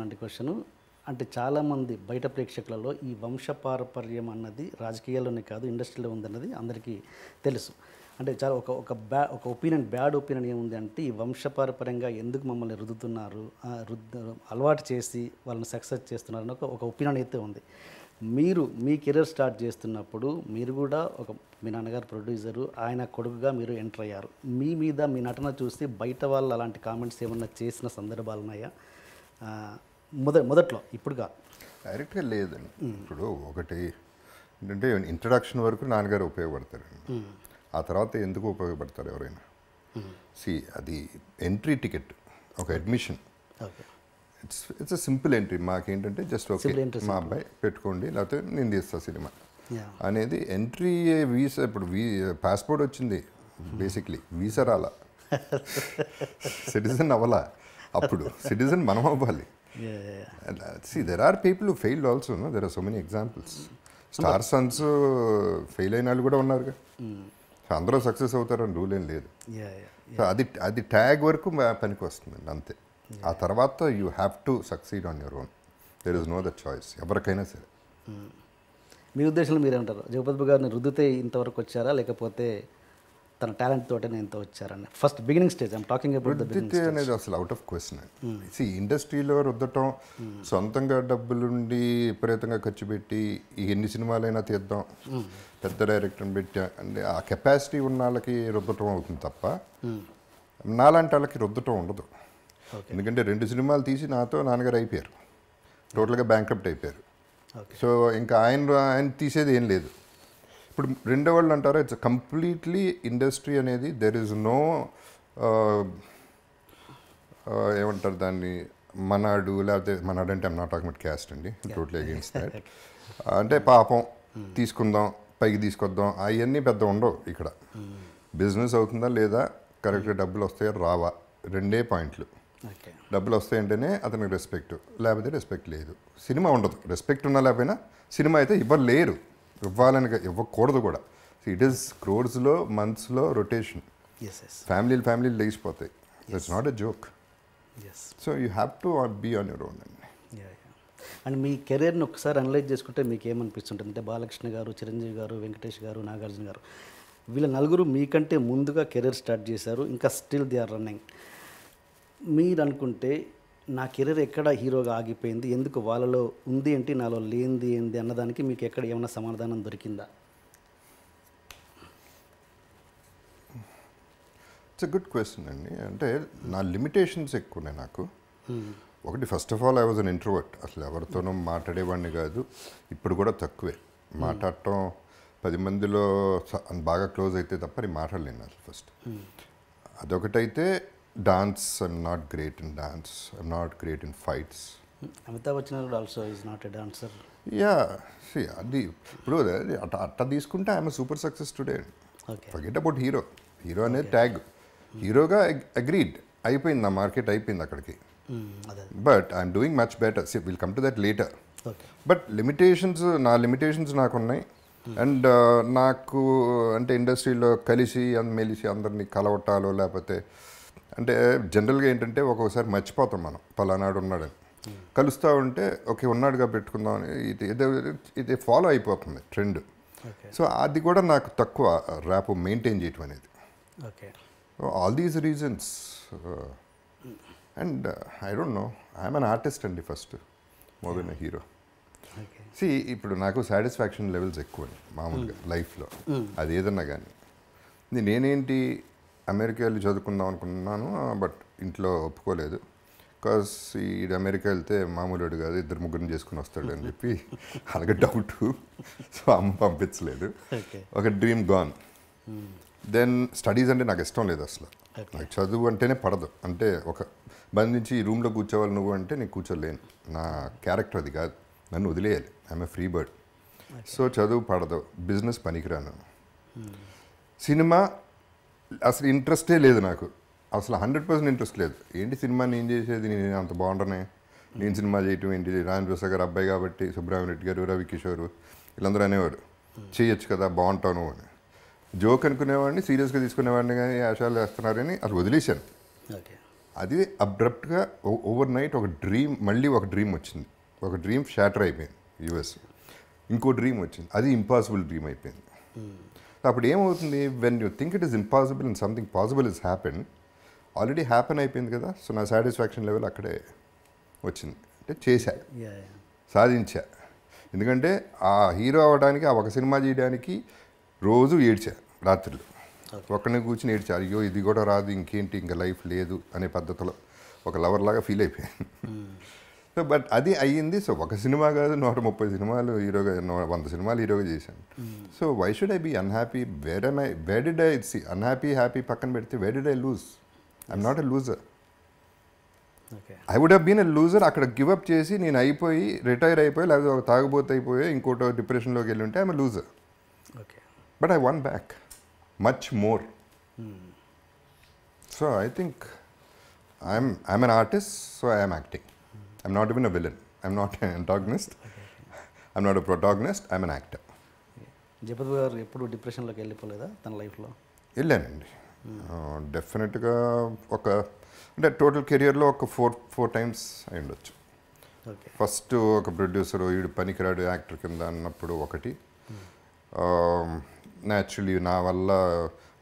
అంటే క్వశ్చన్ అంటే చాలామంది బయట ప్రేక్షకులలో ఈ వంశపారపర్యం అన్నది రాజకీయాల్లోనే కాదు ఇండస్ట్రీలో ఉందన్నది అందరికీ తెలుసు. అంటే చాలా ఒక ఒపీనియన్ బ్యాడ్ ఒపీనియన్ ఏముంది అంటే ఈ వంశపారపర్యంగా ఎందుకు మమ్మల్ని రుద్దుతున్నారు, అలవాటు చేసి వాళ్ళని సక్సెస్ చేస్తున్నారు అని ఒక ఒపీనియన్ అయితే ఉంది. మీరు మీ కెరీర్ స్టార్ట్ చేస్తున్నప్పుడు మీరు కూడా మీ నాన్నగారు ప్రొడ్యూసరు, ఆయన కొడుకుగా మీరు ఎంటర్ అయ్యారు. మీ మీద మీ నటన చూసి బయట వాళ్ళు అలాంటి కామెంట్స్ ఏమన్నా చేసిన సందర్భాలు ఉన్నాయా? మొదట్లో ఇప్పుడు కాదు, డైరెక్ట్గా లేదండి. ఇప్పుడు ఒకటి ఏంటంటే ఇంట్రడక్షన్ వరకు నాన్నగారు ఉపయోగపడతారండి. ఆ తర్వాత ఎందుకు ఉపయోగపడతారు ఎవరైనా? అది ఎంట్రీ టికెట్, ఒక అడ్మిషన్. It's simple entry. మాకేంటంటే జస్ట్ ఓకే మా అబ్బాయి పెట్టుకోండి, లేకపోతే నేను తీస్తా సినిమా అనేది ఎంట్రీ. వీసా ఇప్పుడు పాస్పోర్ట్ వచ్చింది, బేసిక్లీ వీసా రాలా, సిటిజన్ అవ్వాలా. అప్పుడు సిటిజన్ మనం అవ్వాలి. There are people who failed also, no there are so many examples. Star sons fail అయిన వాళ్ళు కూడా ఉన్నారుగా. అందరూ సక్సెస్ అవుతారని రూల్ ఏం లేదు. సో అది ట్యాగ్ వరకు పనికి వస్తుందండి, అంతే. ఆ తర్వాత you have to succeed on your own. There is know the choice ఎవరికైనా సరే. మీ ఉద్దేశంలో మీరేమంటారు? జగపతి గారిని రుద్దితే ఇంతవరకు వచ్చారా, లేకపోతే తన టాలెంట్ తోటనే ఇంత వచ్చారని? First beginning stage I'm talking about the beginning stage అనేది అసలు అవుట్ ఆఫ్ క్వశ్చన్ అండి. ఇండస్ట్రీలో రుద్దటం, సొంతంగా డబ్బులుండి విపరీతంగా ఖర్చు పెట్టి ఎన్ని సినిమాలైనా తీద్దాం, పెద్ద డైరెక్టర్ని పెట్టి అంటే ఆ కెపాసిటీ ఉన్న వాళ్ళకి రుద్దటం అవుతుంది తప్ప నాలాంటి వాళ్ళకి రుద్దటం ఉండదు. ఎందుకంటే 2 సినిమాలు తీసి నాతో నాన్నగారు అయిపోయారు, టోటల్గా బ్యాంక్రప్ట్ అయిపోయారు. సో ఇంకా ఆయన తీసేది ఏం లేదు. ఇప్పుడు రెండో వాళ్ళు అంటారా, ఇట్స్ కంప్లీట్లీ ఇండస్ట్రీ అనేది దెర్ ఇస్ నో ఏమంటారు దాన్ని, మనాడు లేకపోతే మనాడు అంటే I'm not talking about caste అండి, టోటలీ అగెయిన్స్ట్ దాట్. అంటే పాపం తీసుకుందాం, పైకి తీసుకొద్దాం, అవన్నీ పెద్ద ఉండవు ఇక్కడ. బిజినెస్ అవుతుందా లేదా, కరెక్ట్గా డబ్బులు వస్తాయా రావా, 2 పాయింట్లు. డబ్బులు వస్తాయంటేనే అతనికి రెస్పెక్ట్, లేకపోతే రెస్పెక్ట్ లేదు. సినిమా ఉండదు, రెస్పెక్ట్ ఉన్నా లేకపోయినా. సినిమా అయితే ఇవ్వలేరు, ఇవ్వాలని ఇవ్వకూడదు కూడా. ఇట్ ఈస్ క్రోర్స్లో మంత్స్లో రొటేషన్, ఫ్యామిలీలు లేచిపోతాయి. It's not a joke. So you have to be on your own అండి. అండ్ మీ కెరీర్ని ఒకసారి అనలైజ్ చేసుకుంటే మీకు ఏమనిపిస్తుంటుంది అంటే, బాలకృష్ణ గారు, చిరంజీవి గారు, వెంకటేష్ గారు, నాగార్జున గారు, వీళ్ళ నలుగురు మీకంటే ముందుగా కెరీర్ స్టార్ట్ చేశారు, ఇంకా స్టిల్ దే ఆర్ రన్నింగ్. మీరు అనుకుంటే నా కెరీర్ ఎక్కడ హీరోగా ఆగిపోయింది, ఎందుకు వాళ్ళలో ఉంది ఏంటి నాలో లేనిది ఏంటి అన్నదానికి మీకు ఎక్కడ ఏమైనా సమాధానం దొరికిందా? ఇట్స్ ఎ గుడ్ క్వశ్చన్ అండి. అంటే నా లిమిటేషన్స్ ఎక్కువనే నాకు. ఒకటి, first of all I was an introvert. అసలు ఎవరితోనూ మాట్లాడేవాడిని కాదు, ఇప్పుడు కూడా తక్కువే మాట్లాడటం. 10 మందిలో బాగా క్లోజ్ అయితే తప్ప నేను మాట్లాడలేను అసలు ఫస్ట్. అదొకటైతే dance, I'm not great in dance, I'm not great in fights. Amitabh Bachchan also is not a dancer. అది ఇప్పుడు అట్ట తీసుకుంటే I'm super success today. Forget about hero అనేది ట్యాగ్. హీరోగా అగ్రీడ్ అయిపోయింది, నా మార్కెట్ అయిపోయింది అక్కడికి. But I'm doing much better. Will come to that later. But నా లిమిటేషన్స్ నాకున్నాయి. అండ్ నాకు అంటే ఇండస్ట్రీలో కలిసి మెలిసి అందరినీ కలవటాలో, లేకపోతే అంటే జనరల్గా ఏంటంటే ఒక్కొక్కసారి మర్చిపోతాం మనం, పలానాడు ఉన్నాడని. కలుస్తూ ఉంటే ఓకే ఉన్నాడుగా పెట్టుకుందాం అని ఇది ఫాలో అయిపోతుంది ట్రెండ్. సో అది కూడా నాకు తక్కువ ర్యాప్ మెయింటైన్ చేయటం అనేది. All these reasons. And I don't know, I'm an artist అండి first, more than a hero. ఇప్పుడు నాకు సాటిస్ఫాక్షన్ లెవెల్స్ ఎక్కువ మామూలుగా లైఫ్లో, అది ఏదన్నా కానీ. నేనేంటి అమెరికా వెళ్ళి చదువుకుందాం అనుకున్నాను, బట్ ఇంట్లో ఒప్పుకోలేదు. బికాస్ అమెరికా వెళ్తే మామూలుడు కాదు, 2-3 చేసుకుని వస్తాడు అని చెప్పి అలాగే డౌట్. సో అమ్మ పంపించలేదు. ఒక డ్రీమ్ గాన్. దెన్ స్టడీస్ అంటే నాకు ఇష్టం లేదు అసలు. నాకు చదువు అంటేనే పడదు. అంటే ఒక బంధించి ఈ రూమ్లో కూర్చోవాలి నువ్వు అంటే నేను కూర్చోలేను, నా క్యారెక్టర్ అది కాదు, నన్ను వదిలేయాలి. I'm a free bird. So చదువు పడదు, బిజినెస్ పనికిరాను. సినిమా అసలు ఇంట్రెస్టే లేదు నాకు, అసలు 100% ఇంట్రెస్ట్ లేదు. ఏంటి సినిమా నేను చేసేది, నేను అంత బాగుండనే, నేను సినిమా చేయటం ఏంటి, రాజేంద్ర ప్రసాద్ గారు అబ్బాయి కాబట్టి, సుబ్రహ్మణ్యం రెడ్డి గారు, రవి కిషోర్ వీళ్ళందరూ అనేవారు చేయొచ్చు కదా బాగుంటాను అని. జోక్ అనుకునేవాడిని, సీరియస్గా తీసుకునేవాడిని, కానీ ఆశాలు వేస్తున్నారని అది వదిలేశాను. అది అబ్రప్ట్గా ఓవర్ నైట్ మళ్ళీ ఒక డ్రీమ్ వచ్చింది. ఒక డ్రీమ్ షాటర్ అయిపోయింది యూఎస్. ఇంకో డ్రీమ్ వచ్చింది, అది ఇంపాసిబుల్ డ్రీమ్ అయిపోయింది. అప్పుడు ఏమవుతుంది, when you think it is impossible and something possible is happen, already happen అయిపోయింది కదా. సో నా సాటిస్ఫాక్షన్ లెవెల్ అక్కడే వచ్చింది. అంటే చేశా, సాధించా. ఎందుకంటే ఆ హీరో అవ్వడానికి, ఆ ఒక సినిమా చేయడానికి రోజు ఏడ్చా రాత్రులు. ఒక్కడిని కూర్చుని ఏడ్చా, అయ్యో ఇది కూడా రాదు, ఇంకేంటి, ఇంకా లైఫ్ లేదు అనే పద్ధతిలో ఒక లవర్ లాగా ఫీల్ అయిపోయాను. సో బట్ అది అయ్యింది. సో ఒక సినిమా కాదు, 130 సినిమాలు హీరోగా, 100 సినిమాలు హీరోగా చేశాను. So why should I be unhappy? Where did I see unhappy, happy పక్కన పెడితే where did I lose? I'm not a loser. I would have been a loser. అక్కడ గివప్ చేసి నేను అయిపోయి రిటైర్ అయిపోయి, లేకపోతే ఒక తాగుబోతు అయిపోయి ఇంకోటో డిప్రెషన్లోకి వెళ్ళి ఉంటే I'm a loser. But I one back much more. So I think I'm an artist, so I am acting. I'm not even a villain. I'm not an antagonist. I'm not a protagonist. I'm an actor. Jagapathi గారు ఎప్పుడు డిప్రెషన్లోకి వెళ్ళిపోలేదా తన లైఫ్లో? వెళ్ళానండి డెఫినెట్గా. అంటే total కెరియర్లో ఒక ఫోర్ టైమ్స్ అయి ఉండొచ్చు. ఫస్ట్ ఒక ప్రొడ్యూసర్ వీడు పనికిరాడు యాక్టర్ కింద అన్నప్పుడు ఒకటి. న్యాచురలీ నా వల్ల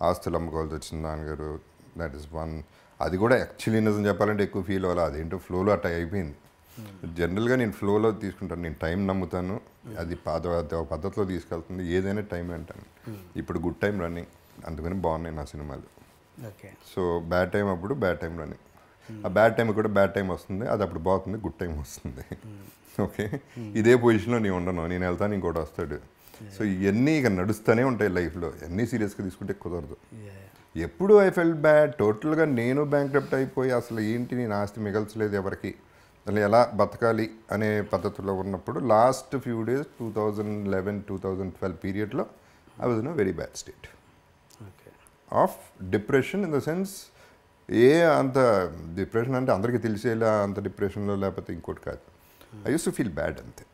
ఆస్తులు అమ్ముకోవాల్సి వచ్చింది నాన్నగారు, దట్ ఈస్ వన్. అది కూడా యాక్చువల్లీ నిజం చెప్పాలంటే ఎక్కువ ఫీల్ అవ్వాలి, అదేంటో ఫ్లోలో అట్లా అయిపోయింది. జనరల్గా నేను ఫ్లోలో తీసుకుంటాను, నేను టైం నమ్ముతాను, అది పద్ధతిలో తీసుకెళ్తుంది, ఏదైనా టైం అంటాను. ఇప్పుడు గుడ్ టైం రన్నింగ్, అందుకని బాగున్నాయి నా సినిమాలు. సో బ్యాడ్ టైం అప్పుడు బ్యాడ్ టైం రన్నింగ్, ఆ బ్యాడ్ టైం కూడా బ్యాడ్ టైం వస్తుంది, అది అప్పుడు బాగుంది, గుడ్ టైం వస్తుంది. ఓకే, ఇదే పొజిషన్లో నేను ఉండను, నేను వెళ్తాను, ఇంకోటి వస్తాడు. సో ఇవన్నీ ఇక నడుస్తూనే ఉంటాయి లైఫ్లో, అన్నీ సీరియస్గా తీసుకుంటే కుదరదు. ఎప్పుడు ఐ ఫెల్ట్ బ్యాడ్, టోటల్గా నేను బ్యాంక్రప్ట్ అయిపోయి అసలు ఏంటి నేను ఆస్తి మిగల్చలేదు ఎవరికి, అసలు ఎలా బతకాలి అనే పద్ధతిలో ఉన్నప్పుడు లాస్ట్ ఫ్యూ డేస్ 2011-2012 పీరియడ్లో I was in a very bad state of depression. In the sense అంత డిప్రెషన్ అంటే అందరికీ తెలిసేలా అంత డిప్రెషన్లో లేకపోతే ఇంకోటి కాదు. I use to feel bad అంతే.